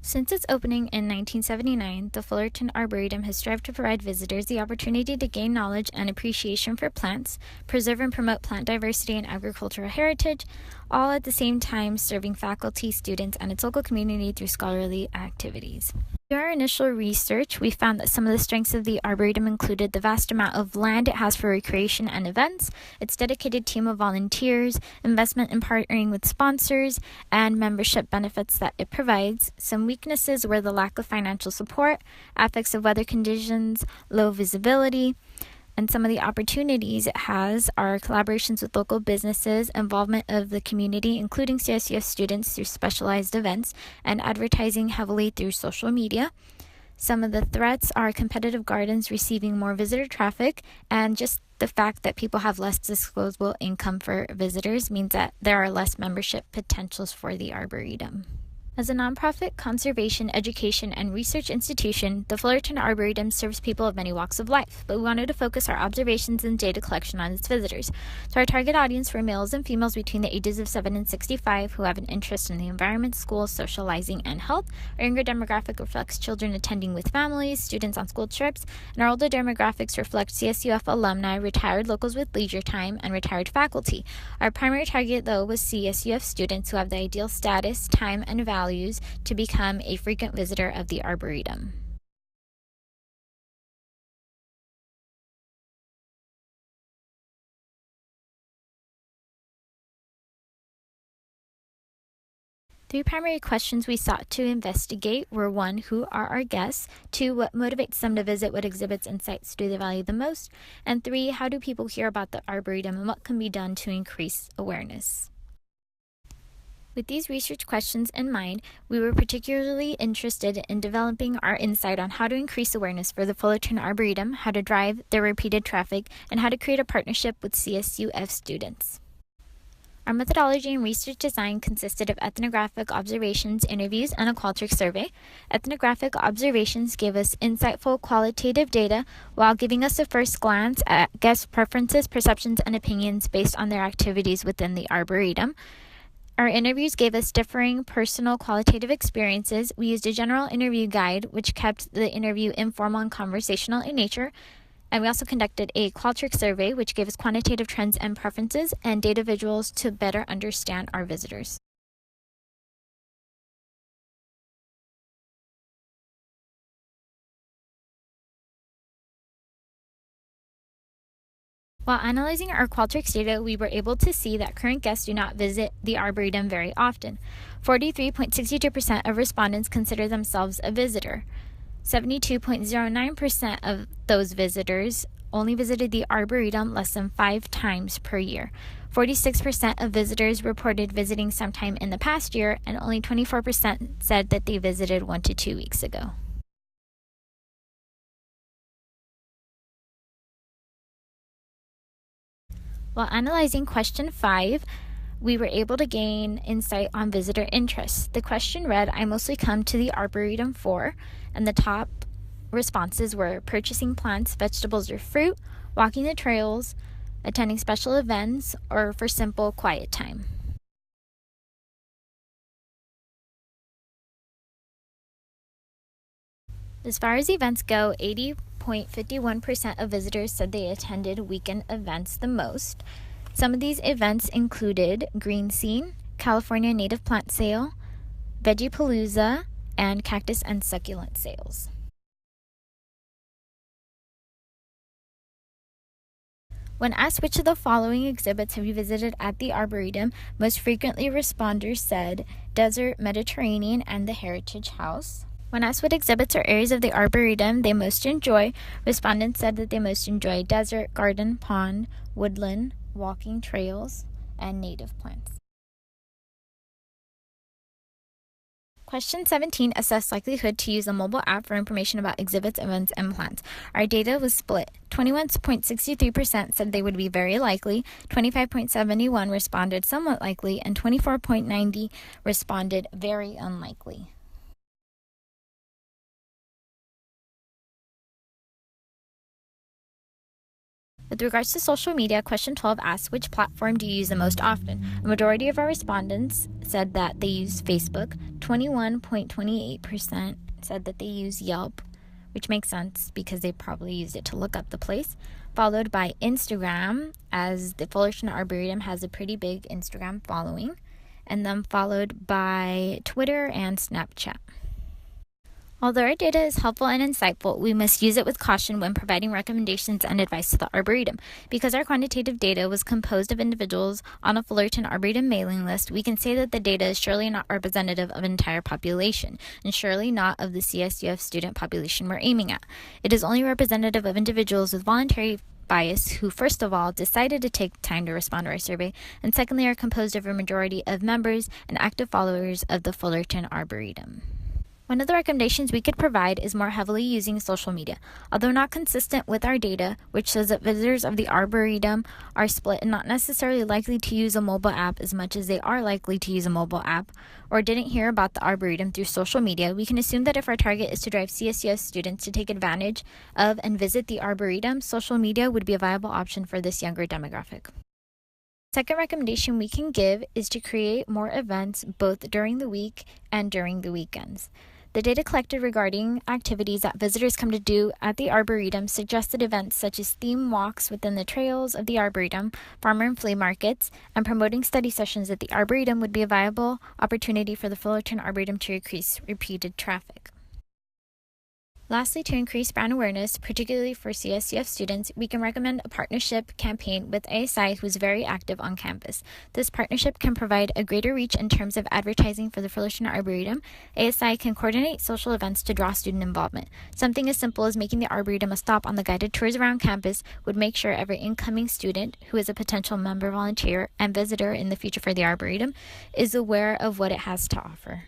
Since its opening in 1979, the Fullerton Arboretum has strived to provide visitors the opportunity to gain knowledge and appreciation for plants, preserve and promote plant diversity and agricultural heritage, all at the same time serving faculty, students, and its local community through scholarly activities. Through our initial research, we found that some of the strengths of the Arboretum included the vast amount of land it has for recreation and events, its dedicated team of volunteers, investment in partnering with sponsors, and membership benefits that it provides. Some weaknesses were the lack of financial support, affects of weather conditions, low visibility, and some of the opportunities it has are collaborations with local businesses, involvement of the community, including CSUF students through specialized events, and advertising heavily through social media. Some of the threats are competitive gardens receiving more visitor traffic, and just the fact that people have less disposable income for visitors means that there are less membership potentials for the Arboretum. As a nonprofit conservation, education, and research institution, the Fullerton Arboretum serves people of many walks of life, but we wanted to focus our observations and data collection on its visitors. So our target audience were males and females between the ages of 7 and 65 who have an interest in the environment, schools, socializing, and health. Our younger demographic reflects children attending with families, students on school trips, and our older demographics reflect CSUF alumni, retired locals with leisure time, and retired faculty. Our primary target, though, was CSUF students who have the ideal status, time, and values to become a frequent visitor of the Arboretum. Three primary questions we sought to investigate were 1. Who are our guests? 2. What motivates them to visit? What exhibits and sites do they value the most? And 3. How do people hear about the Arboretum and what can be done to increase awareness? With these research questions in mind, we were particularly interested in developing our insight on how to increase awareness for the Fullerton Arboretum, how to drive their repeated traffic, and how to create a partnership with CSUF students. Our methodology and research design consisted of ethnographic observations, interviews, and a Qualtrics survey. Ethnographic observations gave us insightful qualitative data while giving us a first glance at guest preferences, perceptions, and opinions based on their activities within the Arboretum. Our interviews gave us differing personal qualitative experiences. We used a general interview guide, which kept the interview informal and conversational in nature. And we also conducted a Qualtrics survey, which gave us quantitative trends and preferences and data visuals to better understand our visitors. While analyzing our Qualtrics data, we were able to see that current guests do not visit the Arboretum very often. 43.62% of respondents consider themselves a visitor. 72.09% of those visitors only visited the Arboretum less than 5 times per year. 46% of visitors reported visiting sometime in the past year, and only 24% said that they visited 1 to 2 weeks ago. While analyzing question 5, we were able to gain insight on visitor interests. The question read, I mostly come to the Arboretum for, and the top responses were purchasing plants, vegetables, or fruit, walking the trails, attending special events, or for simple quiet time. As far as events go, 80.51% of visitors said they attended weekend events the most. Some of these events included Green Scene, California Native Plant Sale, Veggie Palooza, and Cactus and Succulent Sales. When asked which of the following exhibits have you visited at the Arboretum, most frequently responders said Desert, Mediterranean, and the Heritage House. When asked what exhibits or areas of the Arboretum they most enjoy, respondents said that they most enjoy desert, garden, pond, woodland, walking trails, and native plants. Question 17 assessed likelihood to use a mobile app for information about exhibits, events, and plants. Our data was split. 21.63% said they would be very likely, 25.71% responded somewhat likely, and 24.90% responded very unlikely. With regards to social media, question 12 asks, which platform do you use the most often? A majority of our respondents said that they use Facebook. 21.28% said that they use Yelp, which makes sense because they probably used it to look up the place, followed by Instagram, as the Fullerton Arboretum has a pretty big Instagram following, and then followed by Twitter and Snapchat. Although our data is helpful and insightful, we must use it with caution when providing recommendations and advice to the Arboretum. Because our quantitative data was composed of individuals on a Fullerton Arboretum mailing list, we can say that the data is surely not representative of an entire population, and surely not of the CSUF student population we're aiming at. It is only representative of individuals with voluntary bias who, first of all, decided to take time to respond to our survey, and secondly, are composed of a majority of members and active followers of the Fullerton Arboretum. One of the recommendations we could provide is more heavily using social media. Although not consistent with our data, which says that visitors of the Arboretum are split and not necessarily likely to use a mobile app as much as they are likely to use a mobile app, or didn't hear about the Arboretum through social media, we can assume that if our target is to drive CSUS students to take advantage of and visit the Arboretum, social media would be a viable option for this younger demographic. Second recommendation we can give is to create more events both during the week and during the weekends. The data collected regarding activities that visitors come to do at the Arboretum suggested events such as theme walks within the trails of the Arboretum, farmer and flea markets, and promoting study sessions at the Arboretum would be a viable opportunity for the Fullerton Arboretum to increase repeated traffic. Lastly, to increase brand awareness, particularly for CSUF students, we can recommend a partnership campaign with ASI, who is very active on campus. This partnership can provide a greater reach in terms of advertising for the Fullerton Arboretum. ASI can coordinate social events to draw student involvement. Something as simple as making the Arboretum a stop on the guided tours around campus would make sure every incoming student, who is a potential member, volunteer, and visitor in the future for the Arboretum, is aware of what it has to offer.